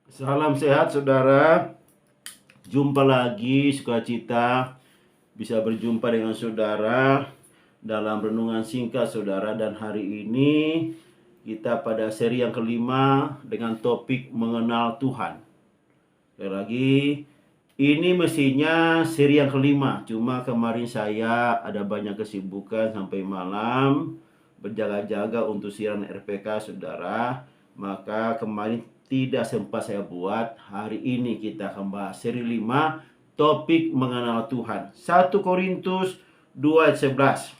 Salam sehat saudara. Jumpa lagi, sukacita bisa berjumpa dengan saudara dalam renungan singkat saudara. Dan hari ini kita pada seri yang kelima dengan topik mengenal Tuhan. Sekali lagi, ini mestinya seri yang kelima. Cuma kemarin saya ada banyak kesibukan sampai malam berjaga-jaga untuk siaran RPK saudara. Maka kemarin tidak sempat saya buat. Hari ini kita akan bahas seri 5, topik mengenal Tuhan. 1 Korintus 2 ayat 11.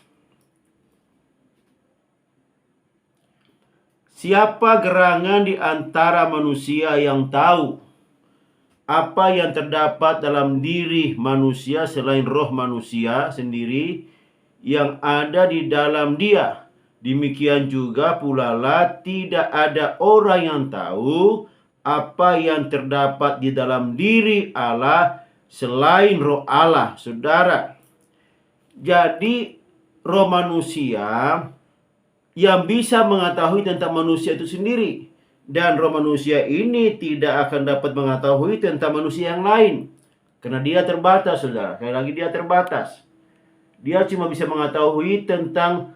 Siapa gerangan di antara manusia yang tahu apa yang terdapat dalam diri manusia selain roh manusia sendiri yang ada di dalam dia? Demikian juga pula lah tidak ada orang yang tahu apa yang terdapat di dalam diri Allah selain roh Allah, saudara. Jadi roh manusia yang bisa mengetahui tentang manusia itu sendiri. Dan roh manusia ini tidak akan dapat mengetahui tentang manusia yang lain. Karena dia terbatas, saudara. Sekali lagi dia terbatas. Dia cuma bisa mengetahui tentang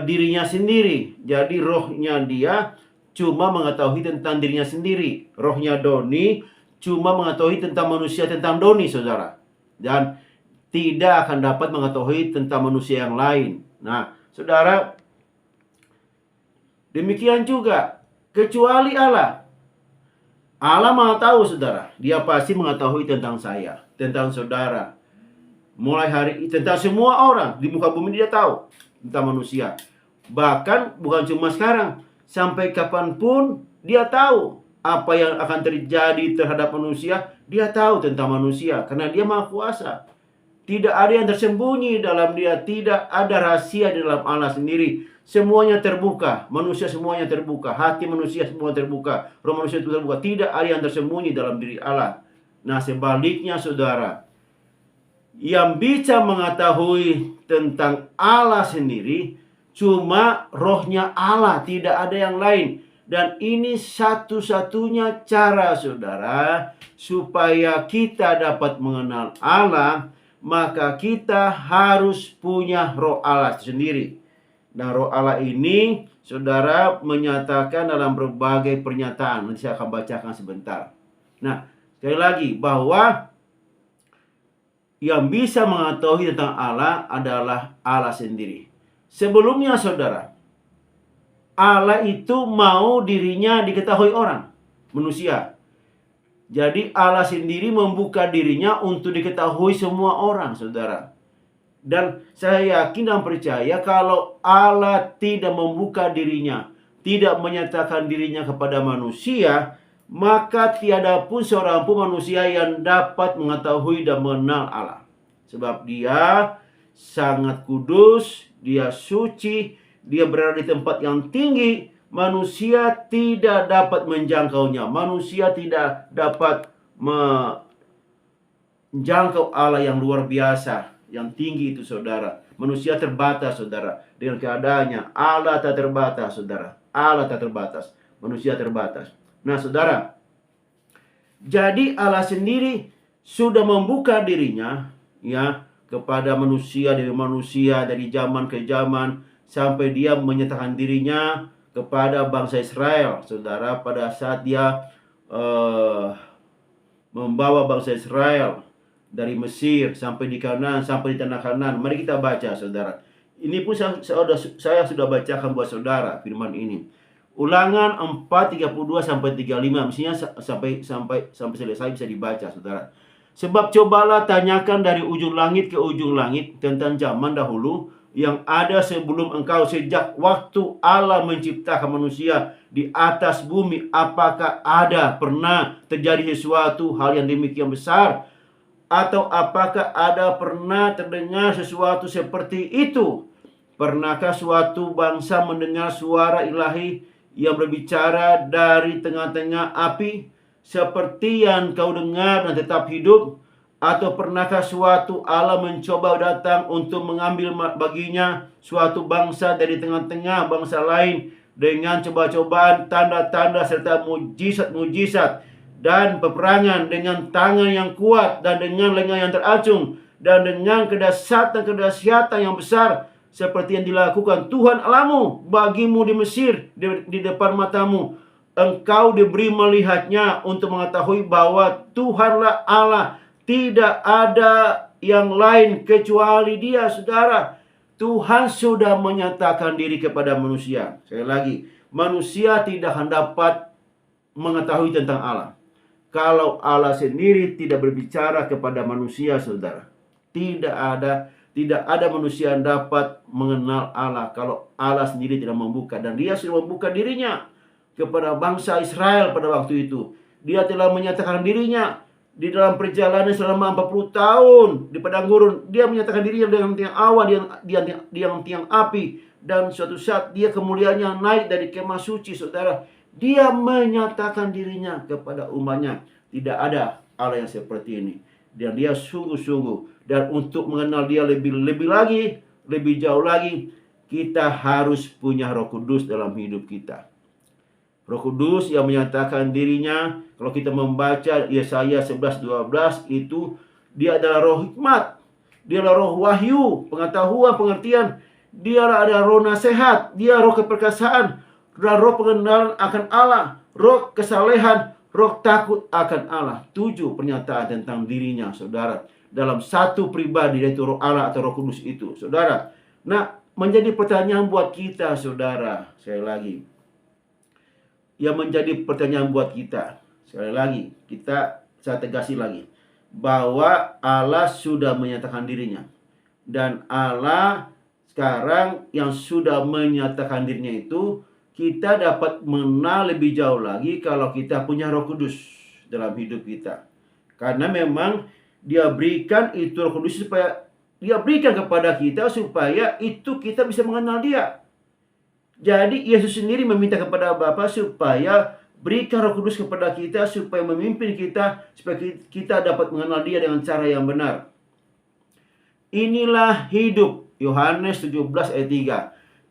dirinya sendiri. Jadi rohnya dia cuma mengetahui tentang dirinya sendiri. Rohnya Doni cuma mengetahui tentang manusia, tentang Doni, saudara. Dan tidak akan dapat mengetahui tentang manusia yang lain. Nah, saudara, demikian juga kecuali Allah. Allah Maha tahu, saudara. Dia pasti mengetahui tentang saya, tentang saudara. Mulai hari ini, tentang semua orang di muka bumi dia tahu tentang manusia. Bahkan bukan cuma sekarang, sampai kapanpun dia tahu apa yang akan terjadi terhadap manusia. Dia tahu tentang manusia karena dia Maha Kuasa. Tidak ada yang tersembunyi dalam dia, tidak ada rahasia di dalam Allah sendiri. Semuanya terbuka, manusia semuanya terbuka, hati manusia semua terbuka, roh manusia itu terbuka. Tidak ada yang tersembunyi dalam diri Allah. Nah, sebaliknya saudara, yang bisa mengetahui tentang Allah sendiri cuma rohnya Allah, tidak ada yang lain. Dan ini satu-satunya cara saudara supaya kita dapat mengenal Allah. Maka kita harus punya roh Allah sendiri. Nah, roh Allah ini saudara menyatakan dalam berbagai pernyataan. Nanti saya akan bacakan sebentar. Nah, sekali lagi bahwa yang bisa mengetahui tentang Allah adalah Allah sendiri. Sebelumnya saudara, Allah itu mau dirinya diketahui orang, manusia. Jadi Allah sendiri membuka dirinya untuk diketahui semua orang, saudara. Dan saya yakin dan percaya kalau Allah tidak membuka dirinya, tidak menyatakan dirinya kepada manusia, maka tiada pun seorang pun manusia yang dapat mengetahui dan mengenal Allah. Sebab dia sangat kudus, dia suci, dia berada di tempat yang tinggi. Manusia tidak dapat menjangkaunya. Manusia tidak dapat menjangkau Allah yang luar biasa, yang tinggi itu saudara. Manusia terbatas saudara dengan keadaannya. Allah tak terbatas saudara. Allah tak terbatas. Manusia terbatas. Nah saudara, jadi Allah sendiri sudah membuka dirinya ya kepada manusia, dari zaman ke zaman, sampai dia menyatakan dirinya kepada bangsa Israel, saudara, pada saat dia membawa bangsa Israel dari Mesir sampai di Kanaan, sampai di tanah Kanaan. Mari kita baca, saudara. Ini pun saya sudah bacakan buat saudara firman ini. Ulangan 4:32 sampai 35. Mestinya sampai selesai bisa dibaca, saudara. Sebab cobalah tanyakan dari ujung langit ke ujung langit tentang zaman dahulu yang ada sebelum engkau, sejak waktu Allah menciptakan manusia di atas bumi. Apakah ada pernah terjadi sesuatu hal yang demikian besar? Atau apakah ada pernah terdengar sesuatu seperti itu? Pernahkah suatu bangsa mendengar suara ilahi yang berbicara dari tengah-tengah api, seperti yang kau dengar dan tetap hidup? Atau pernahkah suatu Allah mencoba datang untuk mengambil baginya suatu bangsa dari tengah-tengah bangsa lain dengan coba-cobaan, tanda-tanda, serta mujizat-mujizat, dan peperangan dengan tangan yang kuat, dan dengan lengan yang teracung, dan dengan kedahsyatan yang besar, seperti yang dilakukan Tuhan Allahmu bagimu di Mesir, di depan matamu. Engkau diberi melihatnya untuk mengetahui bahwa Tuhanlah Allah, tidak ada yang lain kecuali Dia, saudara. Tuhan sudah menyatakan diri kepada manusia. Sekali lagi, manusia tidak akan dapat mengetahui tentang Allah kalau Allah sendiri tidak berbicara kepada manusia, saudara. Tidak ada manusia yang dapat mengenal Allah kalau Allah sendiri tidak membuka. Dan Dia sudah membuka dirinya kepada bangsa Israel pada waktu itu. Dia telah menyatakan dirinya di dalam perjalanan selama 40 tahun di padang gurun. Dia menyatakan dirinya dengan tiang awan, dengan tiang api. Dan suatu saat Dia kemuliaannya naik dari kemah suci, saudara. Dia menyatakan dirinya kepada umatnya. Tidak ada Allah yang seperti ini. Dan Dia sungguh-sungguh. Dan untuk mengenal Dia lebih lagi, lebih jauh lagi, kita harus punya Roh Kudus dalam hidup kita. Roh Kudus yang menyatakan dirinya, kalau kita membaca Yesaya 11:12, itu Dia adalah roh hikmat, Dia adalah roh wahyu, pengetahuan, pengertian, Dia adalah roh nasihat, Dia roh keperkasaan, dan roh pengenalan akan Allah, roh kesalehan, roh takut akan Allah. 7 pernyataan tentang dirinya, saudara, dalam satu pribadi, yaitu roh Allah atau Roh Kudus itu, saudara. Nah, menjadi pertanyaan buat kita, saudara, sekali lagi, yang menjadi pertanyaan buat kita, sekali lagi, saya tegasi lagi, bahwa Allah sudah menyatakan dirinya. Dan Allah sekarang yang sudah menyatakan dirinya itu, kita dapat mengenal lebih jauh lagi kalau kita punya Roh Kudus dalam hidup kita. Karena memang Dia berikan itu Roh Kudus supaya Dia berikan kepada kita supaya itu kita bisa mengenal Dia. Jadi Yesus sendiri meminta kepada Bapa supaya berikan Roh Kudus kepada kita, supaya memimpin kita, supaya kita dapat mengenal Dia dengan cara yang benar. Inilah hidup, Yohanes 17 ayat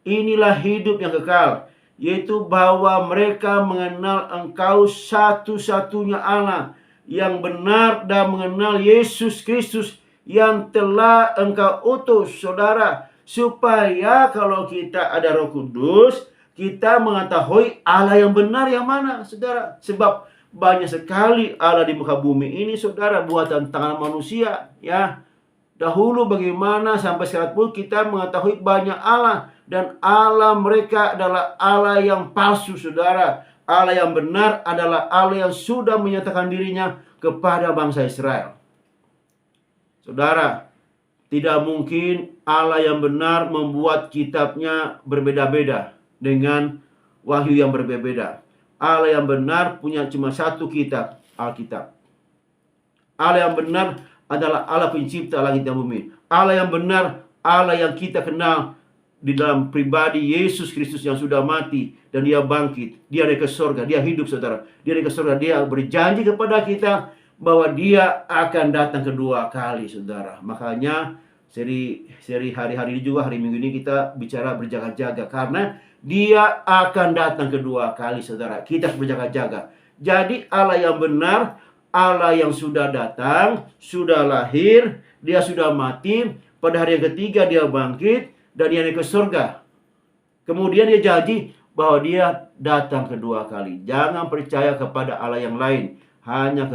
3. Inilah hidup yang kekal, yaitu bahwa mereka mengenal Engkau satu-satunya Allah yang benar, dan mengenal Yesus Kristus yang telah Engkau utus, saudara. Supaya kalau kita ada Roh Kudus, kita mengetahui Allah yang benar yang mana, saudara. Sebab banyak sekali Allah di muka bumi ini, saudara, buatan tangan manusia, ya. Dahulu bagaimana, sampai sekarang pun kita mengetahui banyak Allah. Dan Allah mereka adalah Allah yang palsu, saudara. Allah yang benar adalah Allah yang sudah menyatakan dirinya kepada bangsa Israel. Saudara, tidak mungkin Allah yang benar membuat kitabnya berbeda-beda dengan wahyu yang berbeda-beda. Allah yang benar punya cuma satu kitab, Alkitab. Allah yang benar adalah Allah pencipta langit dan bumi. Allah yang benar, Allah yang kita kenal di dalam pribadi Yesus Kristus yang sudah mati dan Dia bangkit. Dia naik ke surga, Dia hidup, saudara. Dia naik ke surga, Dia berjanji kepada kita bahwa Dia akan datang kedua kali, saudara. Makanya seri hari-hari ini juga, hari Minggu ini kita bicara berjaga-jaga, karena Dia akan datang kedua kali, saudara. Kita harus berjaga-jaga. Jadi Allah yang benar, Allah yang sudah datang, sudah lahir, Dia sudah mati, pada hari yang ketiga Dia bangkit, dan Dia naik ke surga. Kemudian Dia janji bahwa Dia datang kedua kali. Jangan percaya kepada Allah yang lain, hanya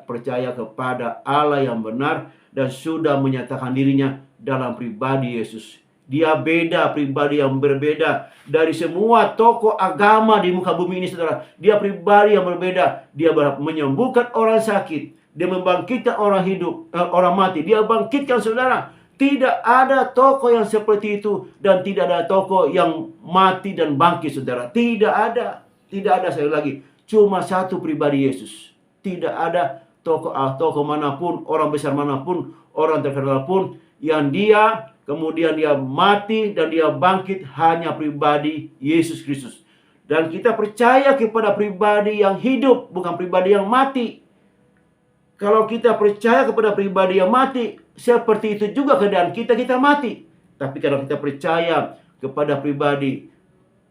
percaya kepada Allah yang benar dan sudah menyatakan dirinya dalam pribadi Yesus. Dia beda, pribadi yang berbeda dari semua tokoh agama di muka bumi ini, saudara. Dia pribadi yang berbeda. Dia menyembuhkan orang sakit, Dia membangkitkan orang hidup, orang mati. Dia bangkitkan, saudara. Tidak ada tokoh yang seperti itu, dan tidak ada tokoh yang mati dan bangkit, saudara. Tidak ada sekali lagi. Cuma satu pribadi Yesus. Tidak ada tokoh manapun, orang besar manapun, orang terkenal pun, yang Dia kemudian Dia mati dan Dia bangkit, hanya pribadi Yesus Kristus. Dan kita percaya kepada pribadi yang hidup, bukan pribadi yang mati. Kalau kita percaya kepada pribadi yang mati, seperti itu juga keadaan kita mati. Tapi kalau kita percaya kepada pribadi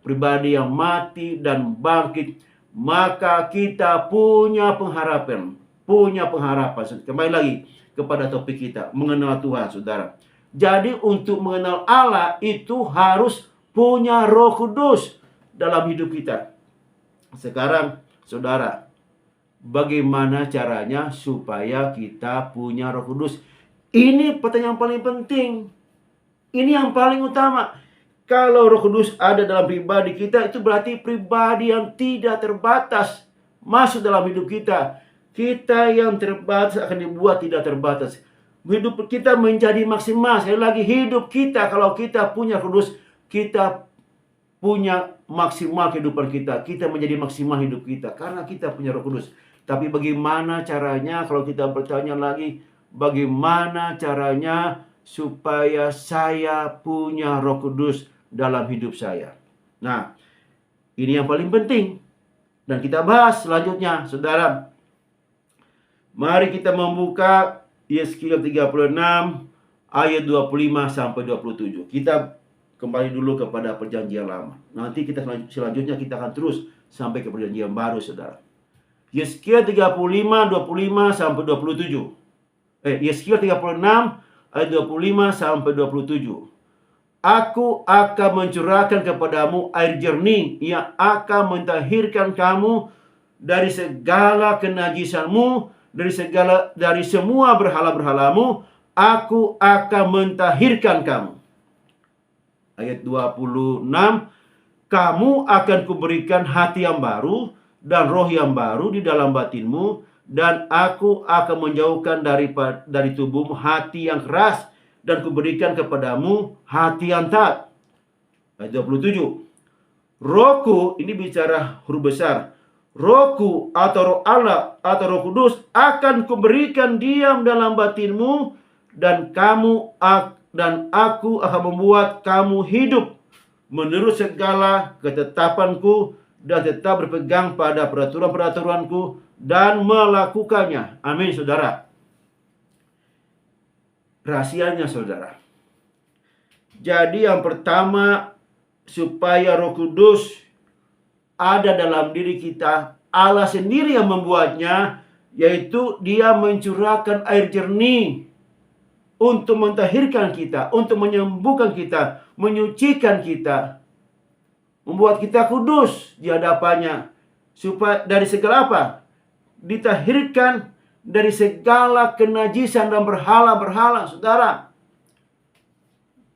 pribadi yang mati dan bangkit, maka kita punya pengharapan. Kembali lagi kepada topik kita, mengenal Tuhan, saudara. Jadi untuk mengenal Allah itu harus punya Roh Kudus dalam hidup kita. Sekarang, saudara, bagaimana caranya supaya kita punya Roh Kudus? Ini pertanyaan paling penting. Ini yang paling utama. Kalau Roh Kudus ada dalam pribadi kita, itu berarti pribadi yang tidak terbatas masuk dalam hidup kita. Kita yang terbatas akan dibuat tidak terbatas. Hidup kita menjadi maksimal. Sekali lagi, hidup kita, kalau kita punya Roh Kudus, kita punya maksimal kehidupan kita. Kita menjadi maksimal hidup kita karena kita punya Roh Kudus. Tapi bagaimana caranya, kalau kita bertanya lagi, bagaimana caranya supaya saya punya Roh Kudus dalam hidup saya? Nah, ini yang paling penting. Dan kita bahas selanjutnya, saudara. Mari kita membuka Yeskiel 36 ayat 25 sampai 27. Kita kembali dulu kepada perjanjian lama. Nanti kita selanjutnya kita akan terus sampai ke perjanjian baru, saudara. Yeskiel 35 25 sampai 27. Yeskiel 36 ayat 25 sampai 27. Aku akan mencurahkan kepadamu air jernih yang akan mentahirkan kamu dari segala kenajisanmu, dari semua berhala-berhalamu. Aku akan mentahirkan kamu. Ayat 26. Kamu akan kuberikan hati yang baru dan roh yang baru di dalam batinmu, dan aku akan menjauhkan dari tubuhmu hati yang keras, dan kuberikan kepadamu hati yang taat. Ayat 27. Rohku, ini bicara huruf besar. Rohku atau Roh Allah atau Roh Kudus akan kuberikan diam dalam batinmu, dan aku akan membuat kamu hidup menurut segala ketetapanku, dan tetap berpegang pada peraturan-peraturanku dan melakukannya. Amin, saudara. Rahasianya, saudara. Jadi yang pertama, supaya Roh Kudus ada dalam diri kita, Allah sendiri yang membuatnya, yaitu Dia mencurahkan air jernih untuk mentahirkan kita, untuk menyembuhkan kita, menyucikan kita, membuat kita kudus di hadapannya, supaya dari segala apa? Ditahirkan dari segala kenajisan dan berhala-berhala, saudara.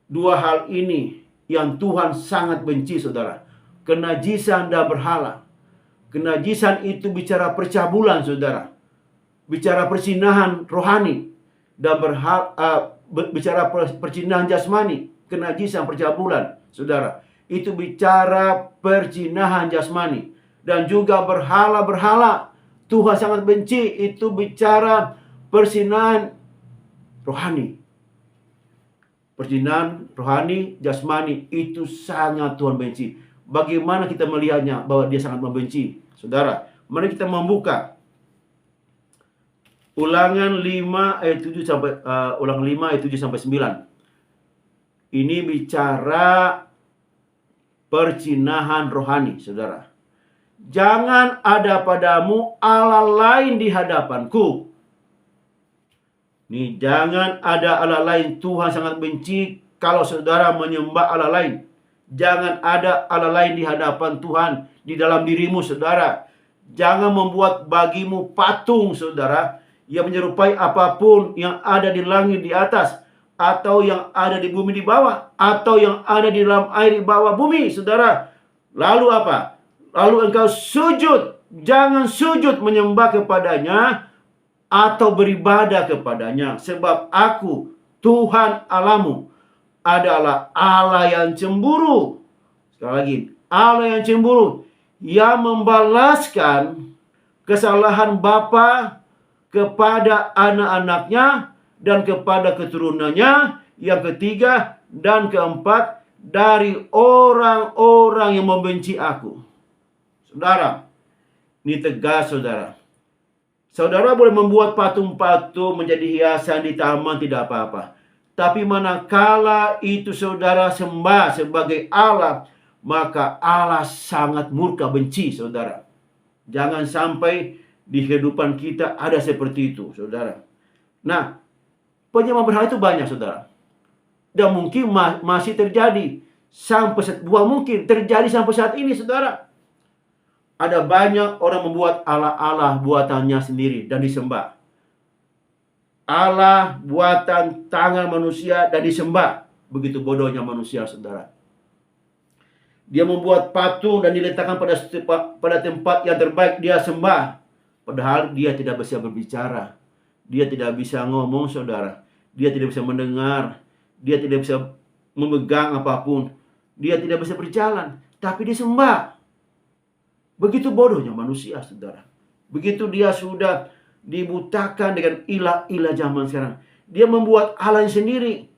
Dua hal ini yang Tuhan sangat benci, saudara. Kenajisan dan berhala. Kenajisan itu bicara percabulan, saudara. Bicara persinahan rohani. Dan bicara persinahan jasmani. Kenajisan, percabulan, saudara. Itu bicara persinahan jasmani. Dan juga berhala-berhala. Tuhan sangat benci. Itu bicara persinahan rohani. Persinahan rohani, jasmani, itu sangat Tuhan benci. Bagaimana kita melihatnya bahwa Dia sangat membenci, saudara? Mari kita membuka Ulangan 5 ayat 7 sampai 9. Ini bicara percinahan rohani, saudara. Jangan ada padamu Allah lain di hadapanku. Nih, jangan ada Allah lain. Tuhan sangat benci kalau saudara menyembah Allah lain. Jangan ada Allah lain di hadapan Tuhan, di dalam dirimu, saudara. Jangan membuat bagimu patung, saudara, yang menyerupai apapun yang ada di langit di atas, atau yang ada di bumi di bawah, atau yang ada di dalam air di bawah bumi, saudara. Lalu apa? Lalu engkau sujud. Jangan sujud menyembah kepadanya atau beribadah kepadanya. Sebab aku, Tuhan Allahmu, adalah Allah yang cemburu. Sekali lagi, Allah yang cemburu, yang membalaskan kesalahan bapa kepada anak-anaknya dan kepada keturunannya, yang ketiga dan keempat, dari orang-orang yang membenci aku. Saudara, ini tegas, saudara. Saudara boleh membuat patung-patung menjadi hiasan di taman, tidak apa-apa. Tapi manakala itu saudara sembah sebagai Allah, maka Allah sangat murka benci, saudara. Jangan sampai di kehidupan kita ada seperti itu, saudara. Nah, penyembah berhala itu banyak, saudara. Dan mungkin masih terjadi mungkin terjadi sampai saat ini, saudara. Ada banyak orang membuat Allah-Allah buatannya sendiri dan disembah. Allah buatan tangan manusia dan disembah. Begitu bodohnya manusia, saudara. Dia membuat patung dan diletakkan pada tempat yang terbaik dia sembah. Padahal dia tidak bisa berbicara. Dia tidak bisa ngomong, saudara. Dia tidak bisa mendengar. Dia tidak bisa memegang apapun. Dia tidak bisa berjalan. Tapi disembah. Begitu bodohnya manusia, saudara. Begitu dia sudah dibutakan dengan ilah-ilah zaman sekarang. Dia membuat Allah sendiri.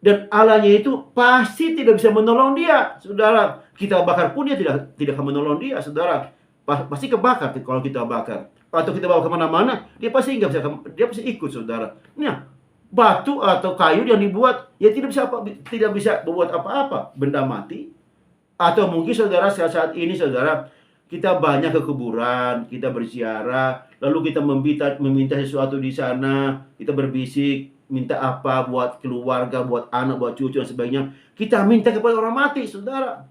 Dan Allahnya itu pasti tidak bisa menolong dia, saudara. Kita bakar pun dia tidak akan menolong dia, saudara. Pasti kebakar kalau kita bakar. Atau kita bawa kemana-mana, dia pasti ikut, saudara. Nah, batu atau kayu yang dibuat, ya tidak bisa membuat apa-apa. Benda mati. Atau mungkin saudara saat ini, saudara, kita banyak ke kuburan, kita berziarah, lalu kita meminta sesuatu di sana, kita berbisik, minta apa buat keluarga, buat anak, buat cucu dan sebagainya. Kita minta kepada orang mati, saudara.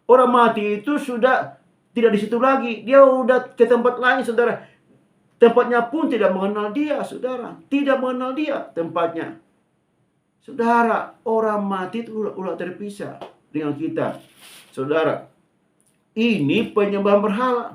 Orang mati itu sudah tidak di situ lagi. Dia udah ke tempat lain, saudara. Tempatnya pun tidak mengenal dia, saudara. Tidak mengenal dia tempatnya. Saudara, orang mati itu udah terpisah dengan kita. Saudara, ini penyembahan berhala.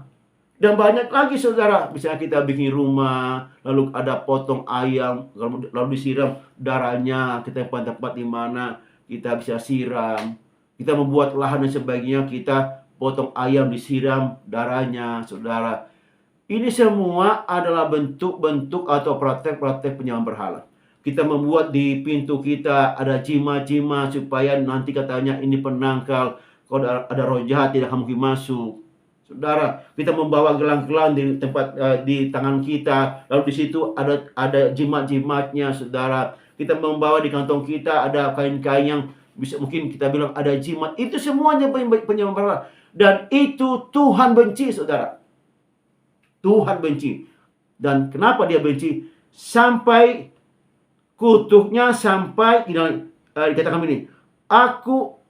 Dan banyak lagi, saudara. Misalnya kita bikin rumah, lalu ada potong ayam, lalu disiram darahnya ke tempat-tempat di mana kita bisa siram. Kita membuat lahan dan sebagainya, kita potong ayam, disiram darahnya, saudara. Ini semua adalah bentuk-bentuk atau praktek-praktek penyembahan berhala. Kita membuat di pintu kita ada jimat-jimat supaya nanti katanya ini penangkal. Kalau ada roh jahat tidak mungkin masuk. Saudara, kita membawa gelang-gelang di tangan kita, lalu di situ ada jimat-jimatnya, saudara. Kita membawa di kantong kita ada kain-kain yang mungkin kita bilang ada jimat. Itu semuanya penyembahan berhala. Dan itu Tuhan benci, saudara. Tuhan benci. Dan kenapa dia benci? Sampai kutuknya dikatakan begini, Aku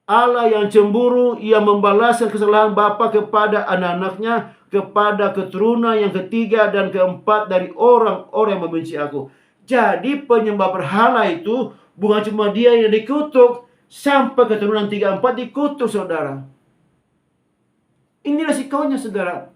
Allah yang cemburu, ia membalaskan kesalahan bapa kepada anak-anaknya, kepada keturunan yang ketiga dan keempat dari orang-orang yang membenci aku. Jadi penyembah berhala itu bukan cuma dia yang dikutuk, sampai keturunan 3-4 dikutuk, saudara. Ini resikonya, saudara.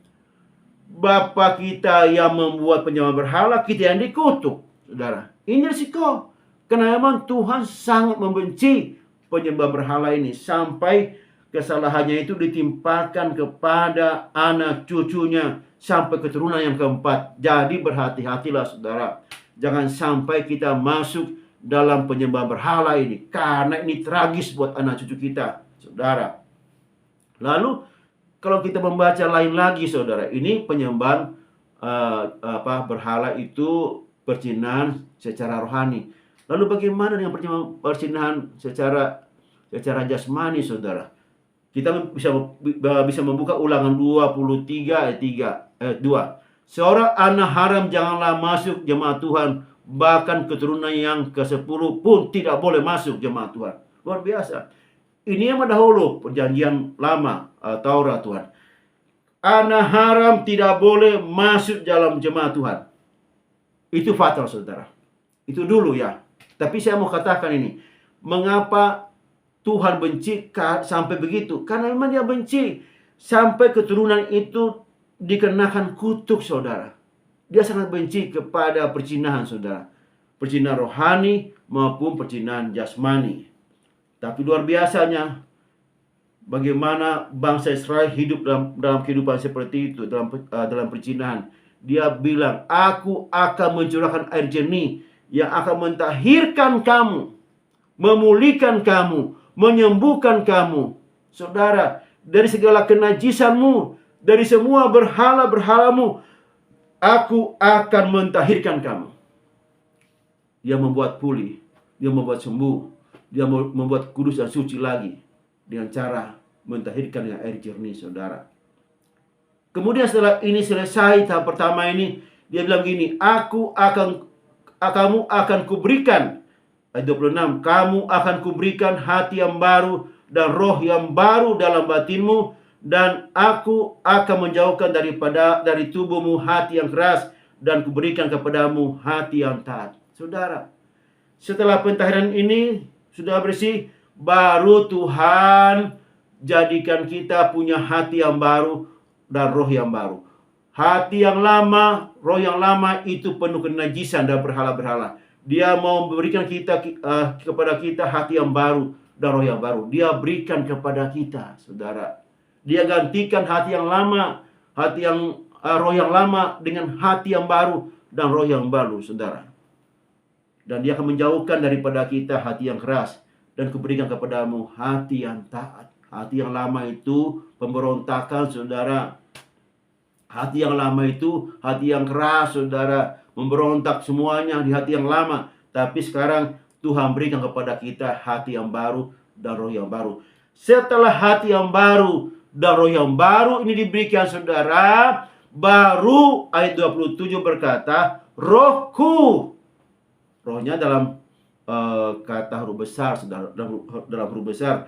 Bapa kita yang membuat penyembah berhala, kita yang dikutuk, saudara. Ini resiko. Karena memang Tuhan sangat membenci penyembah berhala ini, sampai kesalahannya itu ditimpakan kepada anak cucunya sampai keturunan yang keempat. Jadi berhati-hatilah, saudara. Jangan sampai kita masuk dalam penyembah berhala ini, karena ini tragis buat anak cucu kita, saudara. Lalu kalau kita membaca lain lagi, saudara, ini penyembahan berhala itu perzinahan secara rohani. Lalu bagaimana dengan perzinahan secara jasmani, saudara? Kita bisa membuka Ulangan 23 ayat 2. Seorang anak haram janganlah masuk jemaat Tuhan, bahkan keturunan yang ke-10 pun tidak boleh masuk jemaat Tuhan. Luar biasa. Ini yang dahulu perjanjian lama, Taurat Tuhan. Anak haram tidak boleh masuk dalam jemaat Tuhan. Itu fatal, saudara. Itu dulu ya. Tapi saya mau katakan ini, mengapa Tuhan benci sampai begitu? Karena memang dia benci sampai keturunan itu dikenakan kutuk, saudara. Dia sangat benci kepada perzinahan, saudara. Perzinahan rohani maupun perzinahan jasmani. Tapi luar biasanya, bagaimana bangsa Israel hidup dalam kehidupan seperti itu, dalam perzinahan. Dia bilang, aku akan mencurahkan air jernih yang akan mentahirkan kamu, memulihkan kamu, menyembuhkan kamu. Saudara, dari segala kenajisanmu, dari semua berhala-berhalamu, aku akan mentahirkan kamu. Dia membuat pulih, dia membuat sembuh, dia membuat kudus dan suci lagi. dengan cara mentahirkan dengan air jernih, saudara. Kemudian setelah ini selesai tahap pertama ini, dia bilang gini, kamu akan kuberikan, ayat 26, kamu akan kuberikan hati yang baru dan roh yang baru dalam batinmu, dan aku akan menjauhkan dari tubuhmu hati yang keras, dan kuberikan kepadamu hati yang taat. Saudara, setelah pentahiran ini sudah bersih, baru Tuhan jadikan kita punya hati yang baru dan roh yang baru. Hati yang lama, roh yang lama itu penuh kenajisan dan berhala-berhala. Dia mau memberikan kepada kita hati yang baru dan roh yang baru. Dia berikan kepada kita, saudara. Dia gantikan hati yang lama, roh yang lama dengan hati yang baru dan roh yang baru, saudara. Dan dia akan menjauhkan daripada kita hati yang keras, dan kuberikan kepadamu hati yang taat. Hati yang lama itu pemberontakan, saudara. Hati yang lama itu hati yang keras, saudara. Memberontak semuanya di hati yang lama. Tapi sekarang Tuhan berikan kepada kita hati yang baru dan roh yang baru. Setelah hati yang baru dan roh yang baru ini diberikan, saudara, baru ayat 27 berkata, Rohku. Rohnya dalam kata huruf besar, saudara, dalam huruf besar.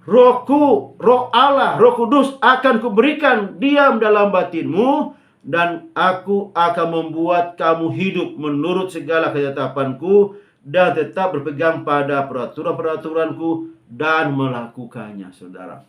Rohku, roh Allah, Roh Kudus akan kuberikan diam dalam batinmu, dan aku akan membuat kamu hidup menurut segala ketetapanku, dan tetap berpegang pada peraturan-peraturanku dan melakukannya, saudara.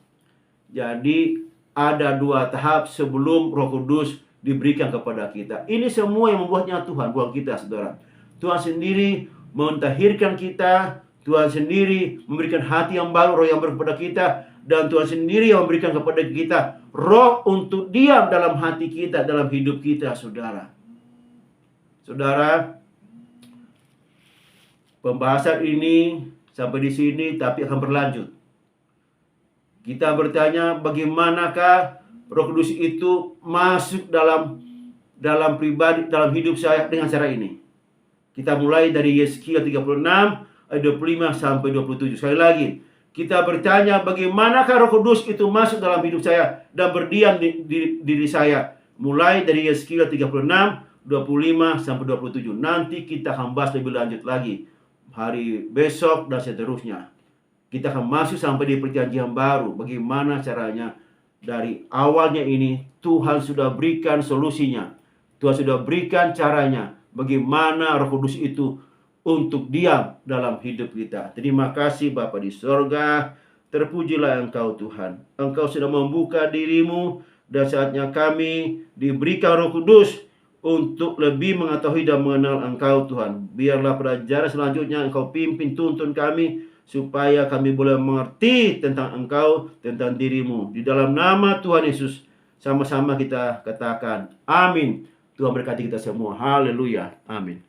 Jadi ada 2 tahap sebelum Roh Kudus diberikan kepada kita. Ini semua yang membuatnya Tuhan, bukan kita, saudara. Tuhan sendiri mentahirkan kita, Tuhan sendiri memberikan hati yang baru, roh yang baru kepada kita, dan Tuhan sendiri yang memberikan kepada kita roh untuk diam dalam hati kita, dalam hidup kita, saudara. Saudara, pembahasan ini sampai di sini, tapi akan berlanjut. Kita bertanya, bagaimanakah Roh Kudus itu masuk dalam pribadi, dalam hidup saya dengan cara ini? Kita mulai dari Yeskiel 36 ayat 25 sampai 27. Sekali lagi, kita bertanya, bagaimanakah Roh Kudus itu masuk dalam hidup saya dan berdiam di diri saya? Mulai dari Yeskiel 36 25 sampai 27. Nanti kita akan bahas lebih lanjut lagi hari besok dan seterusnya. Kita akan masuk sampai di perjanjian baru. Bagaimana caranya? Dari awalnya ini Tuhan sudah berikan solusinya. Tuhan sudah berikan caranya. Bagaimana Roh Kudus itu untuk diam dalam hidup kita. Terima kasih Bapa di sorga. Terpujilah Engkau Tuhan. Engkau sudah membuka dirimu, dan saatnya kami diberikan Roh Kudus untuk lebih mengetahui dan mengenal Engkau Tuhan. Biarlah pelajaran selanjutnya Engkau pimpin, tuntun kami, supaya kami boleh mengerti tentang Engkau, tentang dirimu. Di dalam nama Tuhan Yesus, sama-sama kita katakan amin. Tuhan berkati kita semua. Haleluya. Amin.